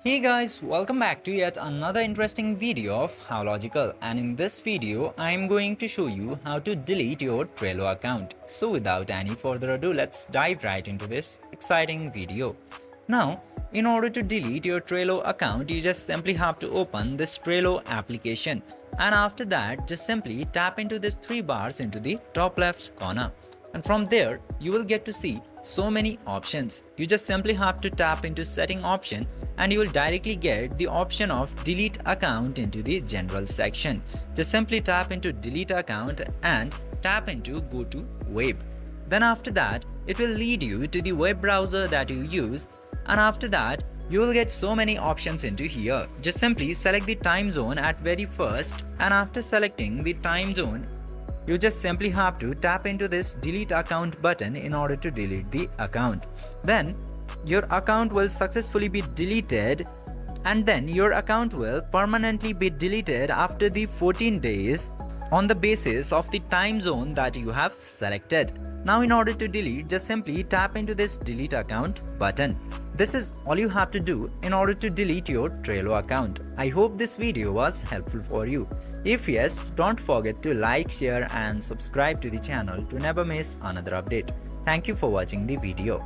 Hey guys, welcome back to yet another interesting video of How Logical, and in this video I am going to show you how to delete your Trello account. So without any further ado, let's dive right into this exciting video. Now, in order to delete your Trello account, you just simply have to open this Trello application, and after that just simply tap into these three bars into the top left corner. And from there you will get to see so many options. You just simply have to tap into setting option and you will directly get the option of delete account into the general section. Just simply tap into delete account and tap into go to web. Then after that it will lead you to the web browser that you use, and after that you will get so many options into here. Just simply select the time zone at very first, and after selecting the time zone you just simply have to tap into this delete account button in order to delete the account. Then your account will successfully be deleted, and then your account will permanently be deleted after the 14 days on the basis of the time zone that you have selected. Now in order to delete, just simply tap into this delete account button. This is all you have to do in order to delete your Trello account. I hope this video was helpful for you. If yes, don't forget to like, share and subscribe to the channel to never miss another update. Thank you for watching the video.